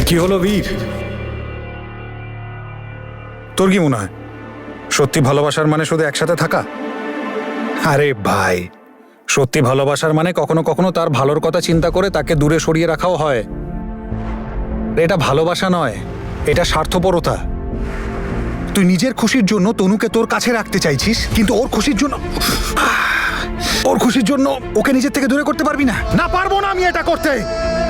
কি হলো বীর? তোর কি মনে হয় সত্যি ভালোবাসার মানে শুধু একসাথে থাকা? আরে ভাই, সত্যি ভালোবাসার মানে কখনো কখনো তার ভালোর কথা চিন্তা করে তাকে দূরে সরিয়ে রাখাও হয়। এটা ভালোবাসা নয়, এটা স্বার্থপরতা। তুই নিজের খুশির জন্য তনুকে তোর কাছে রাখতে চাইছিস, কিন্তু ওর খুশির জন্য ওকে নিজের থেকে দূরে করতে পারবি না। না, পারবো না আমি এটা করতে।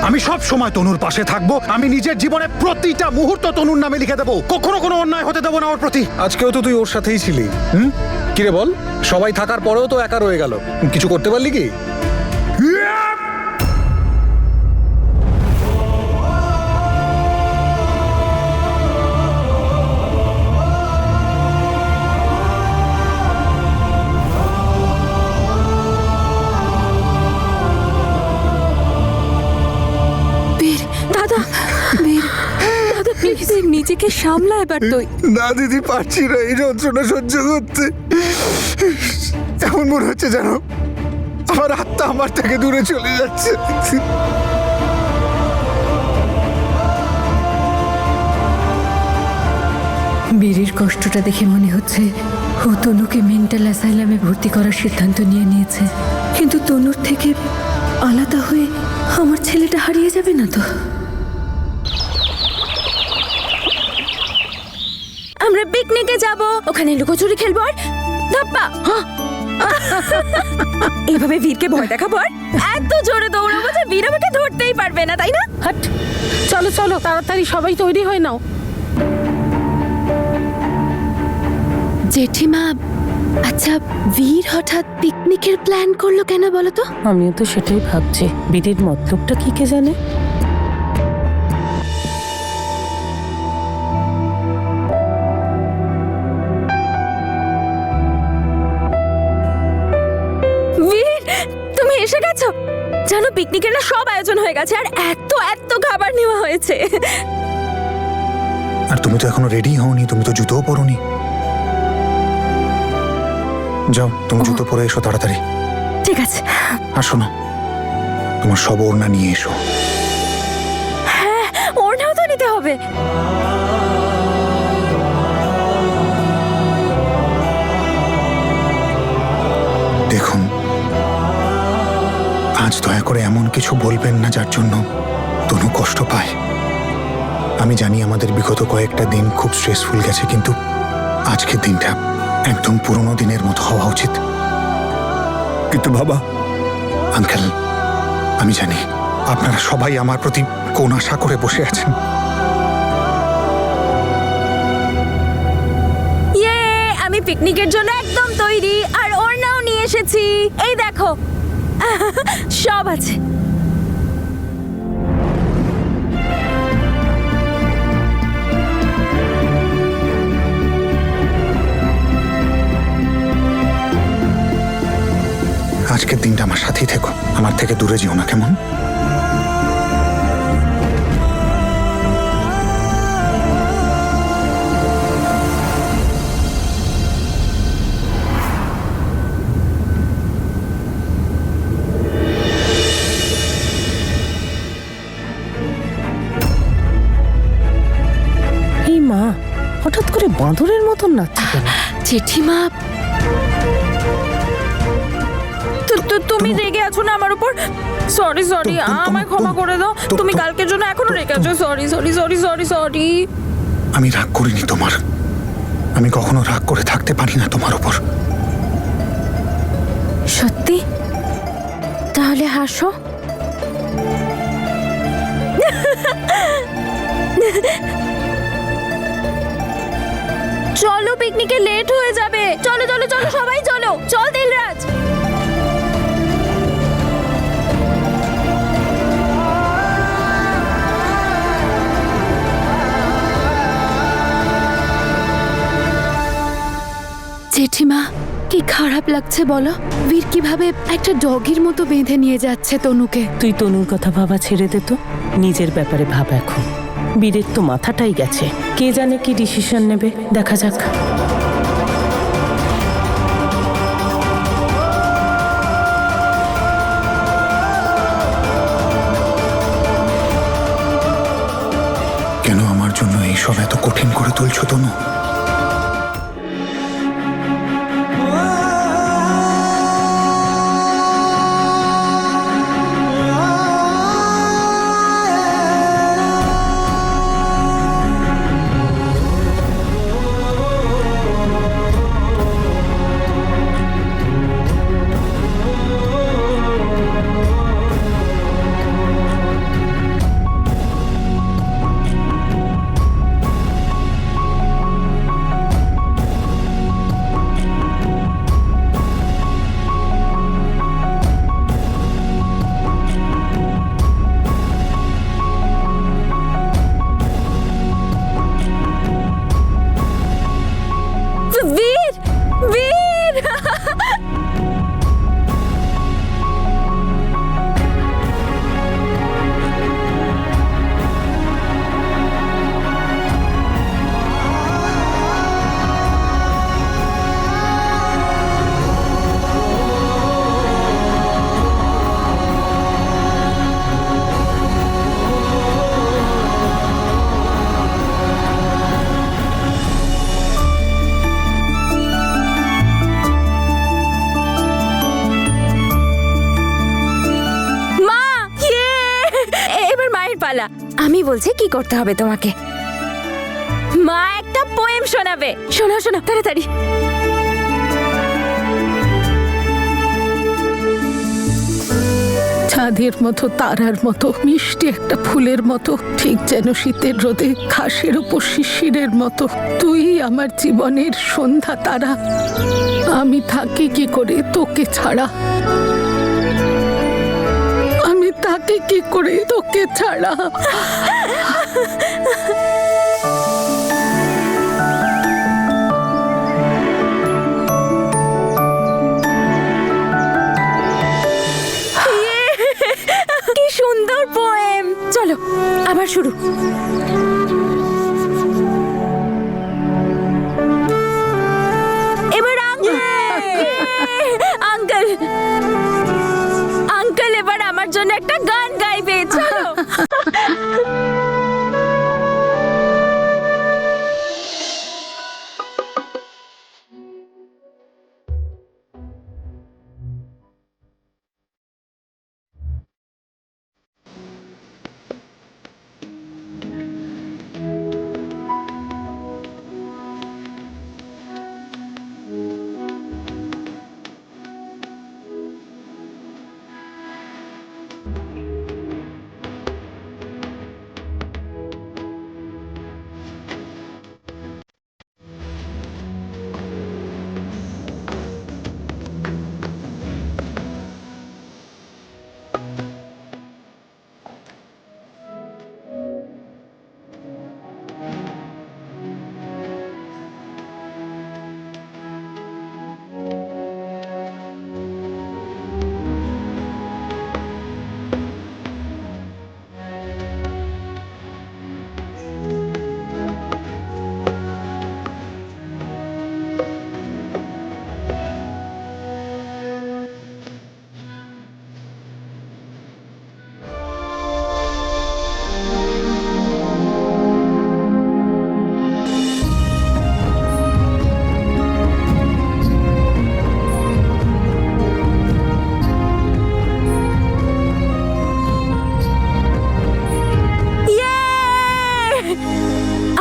আমি সব সময় তনুর পাশে থাকবো। আমি নিজের জীবনে প্রতিটা মুহূর্ত তনুর নামে লিখে দেবো। কখনো কোনো অন্যায় হতে দেবো না ওর প্রতি। আজকেও তো তুই ওর সাথেই ছিলি। কিরে বল, সবাই থাকার পরেও তো একা রয়ে গেল, কিছু করতে পারলি কি? নিজেকে সামলা এবার তুই। না দিদি, পারছি না এই যন্ত্রণা সহ্য করতে। এমন মনে হচ্ছে যেন আমার আত্মা আমার থেকে দূরে চলে যাচ্ছে। বীরের কষ্টটা দেখে মনে হচ্ছে ও তনুকে মেন্টাল অ্যাসাইলামে ভর্তি করার সিদ্ধান্ত নিয়েছে। কিন্তু তনুর থেকে আলাদা হয়ে আমার ছেলেটা হারিয়ে যাবে না তো? আমরা পিকনিকে যাব, ওখানে লুকোচুরি খেলবো আর ধাপ্পা। এভাবে বীরকে ভয় দেখাবো আর এত জোরে দৌড়াবো যে বীর আমাকে ধরতেই পারবে না, তাই না? হাট, চলো চলো তাড়াতাড়ি সবাই তৈরি হয়ে নাও। জেঠিমা, আচ্ছা বীর হঠাৎ পিকনিকের প্ল্যান করলো কেন বলো তো? আমিও তো সেটাই ভাবছি, বীরের মতলবটা কি কে জানে। তুমি এসে গেছো? জানো পিকনিকের না সব আয়োজন হয়ে গেছে, আর এত এত খাবার নেওয়া হয়েছে। আর তুমি তো এখনো রেডি হওনি, তুমি তো জুতোও পরোনি। যাও, তুমি জুতো পরে এসো তাড়াতাড়ি। ঠিক আছে। আর শোনো, তোমার সব ওড়না নিয়ে এসো। হ্যাঁ, ওড়নাও তো নিতে হবে। দেখুন, আজ দয়া করে এমন কিছু বলবেন না যার জন্য তনু কষ্ট পায়। আমি জানি আমাদের বিগত কয়েকটা দিন খুব স্ট্রেসফুল গেছে, কিন্তু আজকের দিনটা একদম পুরনো দিনের মতো হওয়া উচিত। কিন্তু বাবা, আঙ্কেল, আমি জানি আপনারা সবাই আমার প্রতি কোন আশা করে বসে আছেন। ইয়ে, আমি পিকনিকের জন্য একদম তৈরি, আর ওড়নাও নিয়ে এসেছি। এই দেখো, সব আছে। আজকের দিনটা আমার সাথেই থেকো, আমার থেকে দূরে যেও না, কেমন? এই মা, হঠাৎ করে বাঁদরের মতন নাচছে কেন? জেঠিমা, তুমি রেগে আছো না আমার উপর? সরি, আমায় ক্ষমা করে দাও। তুমি কালকের জন্য এখনো রেগে আছো। সরি। আমি রাগ করিনি তোমার। আমি কখনো রাগ করে থাকতে পারি না তোমার উপর। সত্যি? তাহলে হাসো। চলো, পিকনিকে লেট হয়ে যাবে। চলো সবাই চলো। চল দিলরাজ। জেঠিমা, কি খারাপ লাগছে বলো? বীর কিভাবে একটা ডগির মতো বেঁধে নিয়ে যাচ্ছে তনুকে। তুই তনুর কথা ভাবা ছেড়ে দে তো, নিজের ব্যাপারে ভাব এখন। বীরের তো মাথাটাই গেছে, কে জানে কি ডিসিশন নেবে, দেখা যাক। সব এত কঠিন করে তুলছো তনু? বীর, বীর! মা, ইয়ে! এবার মায়ের পালা। আমি বলছি কি করতে হবে তোমাকে। মা একটা পোয়েম শোনাবে। শোনাও, শোনাও তাড়াতাড়ি। চাঁদের মতো, তারার মতো, মিষ্টি একটা ফুলের মতো, ঠিক যেন শীতের রোদে ঘাসের উপর শিশিরের মতো। তুই আমার জীবনের সন্ধ্যা তারা। আমি থাকি কি করে তোকে ছাড়া? আমি থাকি কি করে তোকে ছাড়া? কি সুন্দর পোয়েম। চলো আবার শুরু। এবার আঙ্কেল, আঙ্কেল, আঙ্কেল এবার আমার জন্য একটা গান গাইবে। চলো।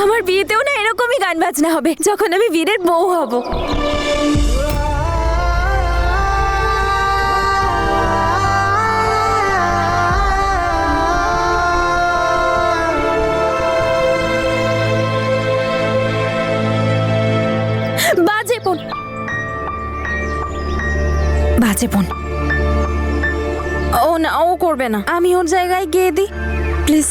আমার বিয়েতেও না এরকমই গান বাজনা হবে যখন আমি বীরের বউ হব। বাজে বোন, বাজে বোন। ও না, ও করবে না। আমি ওর জায়গায় গিয়ে দিই প্লিজ।